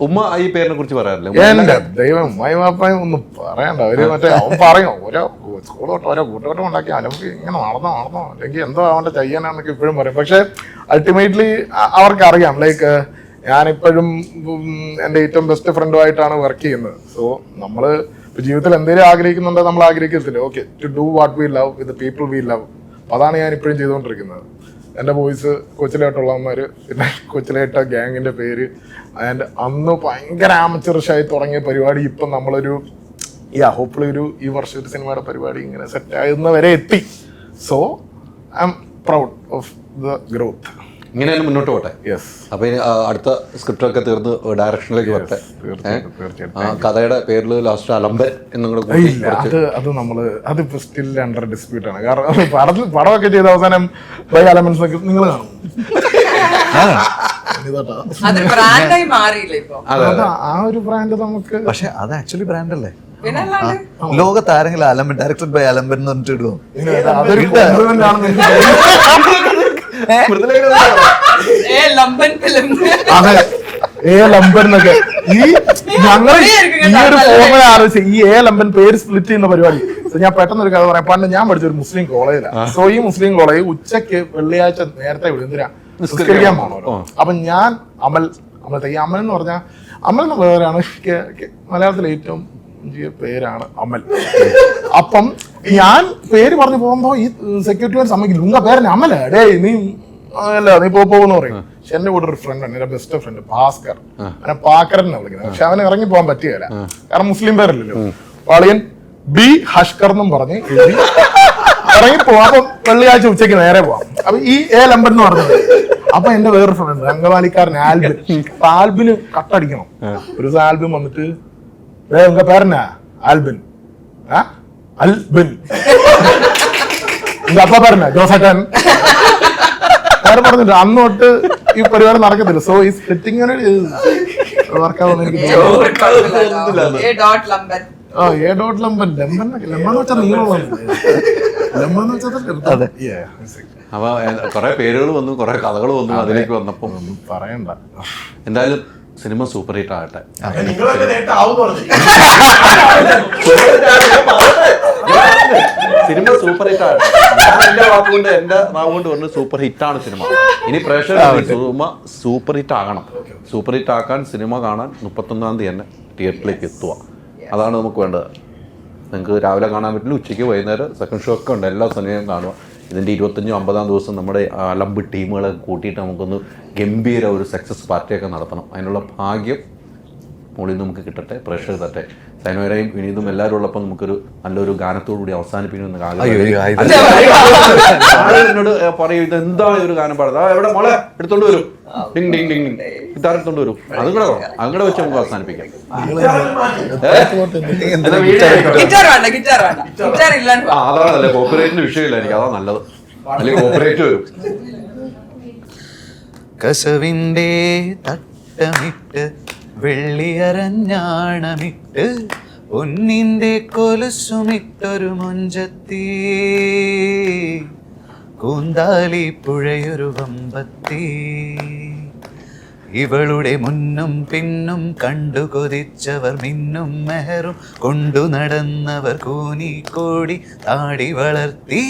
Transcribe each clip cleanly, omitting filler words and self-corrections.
ഉമ്മ ഈ പേരിനെ കുറിച്ച് പറയാറില്ല? എന്റെ ദൈവം ഉമ്മായും വാപ്പായും ഒന്നും പറയണ്ട. അവര് മറ്റേ അവൻ പറയും ഓരോ സ്കൂൾ തൊട്ട് ഓരോ കൂട്ടുകെട്ടം ഉണ്ടാക്കി നമുക്ക് ഇങ്ങനെ നടന്നോ അല്ലെങ്കിൽ എന്തോ അവന്റെ ചെയ്യാനാന്നൊക്കെ ഇപ്പോഴും പറയും. പക്ഷെ അൾട്ടിമേറ്റ്ലി അവർക്ക് അറിയാം, ലൈക്ക് ഞാനിപ്പോഴും എൻ്റെ ഏറ്റവും ബെസ്റ്റ് ഫ്രണ്ടുമായിട്ടാണ് വർക്ക് ചെയ്യുന്നത്. സോ നമ്മള് ജീവിതത്തിൽ എന്തെങ്കിലും ആഗ്രഹിക്കുന്നുണ്ടോ നമ്മൾ ആഗ്രഹിക്കത്തില്ല, okay to do what we love with people we love. അതാണ് ഞാൻ ഇപ്പോഴും ചെയ്തുകൊണ്ടിരിക്കുന്നത്. എൻ്റെ ബോയ്സ് കൊച്ചിലായിട്ടുള്ളവന്മാർ, പിന്നെ കൊച്ചിലായിട്ട ഗ്യാങ്ങിൻ്റെ പേര്. ആൻഡ് അന്ന് ഭയങ്കര ആമച്ചറിഷായി തുടങ്ങിയ പരിപാടി ഇപ്പം നമ്മളൊരു ഹോപ്പ്ഫുള്ളി ഈ വർഷം ഒരു സിനിമയുടെ പരിപാടി ഇങ്ങനെ സെറ്റ് ആകുന്ന വരെ എത്തി. So I am proud of the growth. ഇങ്ങനെ തന്നെ മുന്നോട്ട് പോട്ടെ. യെസ്. അപ്പൊ ഇനി അടുത്ത സ്ക്രിപ്റ്റൊക്കെ തീർന്ന് ഡയറക്ഷനിലേക്ക് വരട്ടെ. തീർച്ചയായിട്ടും. കഥയുടെ പേരിൽ ലാസ്റ്റ് അലമ്പൻ എന്നും കൂടെ അത് നമ്മള് അതിപ്പോ സ്റ്റിൽ അണ്ടർ ഡിസ്പ്യൂട്ട് ആണ്. കാരണം പടമൊക്കെ ചെയ്ത അവസാനം ബൈ അലമൻസ് ഒക്കെ നിങ്ങൾ കാണും. ആ ഒരു ബ്രാൻഡ് നമുക്ക്, പക്ഷെ അത് ആക്ച്വലി ബ്രാൻഡ് അല്ലേ? ലോക താരങ്ങൾ അലമ്പൻ, ഡയറക്ടഡ് ബൈ അലമ്പൻ എന്ന് പറഞ്ഞിട്ട് ഇടുവോ? അതൊരു കോംപ്ലിമെന്റ് ആണെന്ന് എനിക്ക് അതെ, ലംബൻ എന്നൊക്കെ ഈ ഞങ്ങൾ ഈ ഒരു ഫോർമുല ആലോചിച്ച് ഈ ലംബൻ പേര് സ്പ്ലിറ്റ് ചെയ്യുന്ന പരിപാടി. ഞാൻ പെട്ടെന്ന് ഒരു കഥ പറയാം. പണ്ട് ഞാൻ പഠിച്ച ഒരു മുസ്ലിം കോളേജിലാണ്. സോ ഈ മുസ്ലിം കോളേജ് ഉച്ചക്ക് വെള്ളിയാഴ്ച നേരത്തെ വിടും, എന്തിനാ നിസ്കരിക്കാൻ പോകണമല്ലോ. അപ്പൊ ഞാൻ ഈ അമൽ എന്ന് പറഞ്ഞാൽ അമൽ എന്ന പേരാണ് മലയാളത്തിലെ ഏറ്റവും പേരാണ് അമൽ. അപ്പം ഞാൻ പേര് പറഞ്ഞു പോകുമ്പോ ഈ സെക്യൂരിറ്റി സമ്മതിക്കില്ല, ഉങ്ക പേരനെ അമല ഡേ നീ അല്ല നീ പോകുന്ന പറയും. പക്ഷെ എന്റെ കൂടെ ഒരു ഫ്രണ്ട് ഉണ്ട്, എന്റെ ബെസ്റ്റ് ഫ്രണ്ട് ഭാസ്കർ, അവനെ പാക്കരനെ വിളിക്കുന്നത്. പക്ഷെ അവന് ഇറങ്ങി പോകാൻ പറ്റിയല്ല, കാരണം മുസ്ലിം പേരല്ലല്ലോ. വാളിയൻ ബി ഹഷ്കർ എന്നും പറഞ്ഞ് എഴുതി ഇറങ്ങി പോവാം. അപ്പൊ വെള്ളിയാഴ്ച ഉച്ചയ്ക്ക് നേരെ പോവാം. അപ്പൊ ഈ ലംബൻ എന്ന് പറഞ്ഞത്. അപ്പൊ എന്റെ വേറൊരു ഫ്രണ്ട് അങ്കമാലിക്കാരൻ ആൽബിൻ. അപ്പൊ ആൽബിന് കട്ടടിക്കണം. ഒരു ദിവസം ആൽബിൻ വന്നിട്ട് உங்க பேர் என்ன? ஆல்பின். அல்பின். உங்க அப்பா பேர் என்ன? ജോസേട്ടൻ. വേറെ പറഞ്ഞിട്ട് അന്ന് തൊട്ട് ഈ പരിപാടി നടക്കത്തില്ല. സോ ഈ സ്പ്ലിറ്റിംഗ് വർക്കാവുന്ന എനിക്ക് ലംബൻ ലംബെന്ന് വെച്ചാൽ നീളമുള്ള ലംബെന്ന് വെച്ചാൽ. അപ്പൊ കുറെ പേരുകൾ വന്നു, കുറെ കഥകൾ വന്നു, അതിലേക്ക് വന്നപ്പോ പറയണ്ട. എന്തായാലും സിനിമ സൂപ്പർ ഹിറ്റ് ആകട്ടെ. സിനിമ സൂപ്പർ ഹിറ്റ് ആകട്ടെ. ഞാൻ എന്റെ വാക്കുകൊണ്ട് എന്റെ നാവുകൊണ്ട് പറഞ്ഞു സൂപ്പർ ഹിറ്റാണ് സിനിമ. ഇനി പ്രേക്ഷകർ സിനിമ സൂപ്പർ ഹിറ്റ് ആകണം. സൂപ്പർ ഹിറ്റ് ആക്കാൻ സിനിമ കാണാൻ 31-ാം തീയതി തന്നെ തിയേറ്ററിലേക്ക് എത്തുക. അതാണ് നമുക്ക് വേണ്ടത്. നിങ്ങൾക്ക് രാവിലെ കാണാൻ പറ്റില്ല, ഉച്ചയ്ക്ക് വൈകുന്നേരം സെക്കൻഡ് ഷോ ഒക്കെ ഉണ്ട്. എല്ലാ സിനിമയും കാണുക. ഇതിൻ്റെ 25-50-ാം ദിവസം നമ്മുടെ അലമ്പ് ടീമുകളെ കൂട്ടിയിട്ട് നമുക്കൊന്ന് ഗംഭീര ഒരു സക്സസ് പാർട്ടിയൊക്കെ നടത്തണം. അതിനുള്ള ഭാഗ്യം മുകളിൽ നിന്ന് നമുക്ക് കിട്ടട്ടെ, പ്രേക്ഷകർ തട്ടെ. സൈനോരയും വിനീതും എല്ലാവരും ഉള്ളപ്പോൾ നമുക്കൊരു നല്ലൊരു ഗാനത്തോടുകൂടി അവസാനിപ്പിക്കുമെന്ന് എന്നോട് പറയും, ഇത് എന്താണ് ഒരു ഗാനം പാടുന്നത്? എവിടെ മോളെ എടുത്തോണ്ട് വരും, ഡിങ് ഡിങ് ഡിങ് ഗിറ്റാർ എടുത്തോണ്ട് വരും. അതുകൂടെ വെച്ച് നമുക്ക് അവസാനിപ്പിക്കാം. അതാണല്ലേ കോപ്പറേറ്റിന്റെ വിഷയമില്ല, എനിക്ക് അതാ നല്ലത്. അല്ലെങ്കിൽ കോപ്പറേറ്റ് വരും. കസവിന്റെ തട്ടമിട്ട് വെള്ളിയരഞ്ഞാണമിട്ട് പൊന്നിന്റെ കൊലുസുമിട്ടൊരു മൊഞ്ചത്തി കൂന്താലി പുഴയൊരു വമ്പത്തി ഇവളുടെ മുന്നും പിന്നും കണ്ടു കൊതിച്ചവർ മിന്നും മെഹറും കൊണ്ടു നടന്നവർ കൂനിക്കോടി താടി വളർത്തി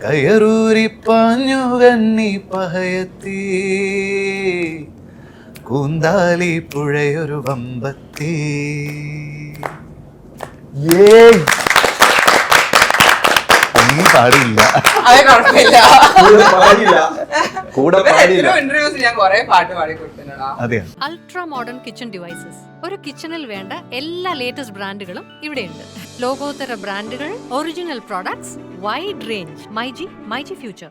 കയറൂരി പാഞ്ഞു കന്നി പഹയത്തി കൂന്താലി പുഴയൊരു വമ്പത്തി. നീ പാടില്ല. Ultra modern kitchen devices. ഒരു കിച്ചണിൽ വേണ്ട എല്ലാ ലേറ്റസ്റ്റ് ബ്രാൻഡുകളും ഇവിടെയുണ്ട്. ലോകോത്തര ബ്രാൻഡുകൾ, original products, wide range. MyG future.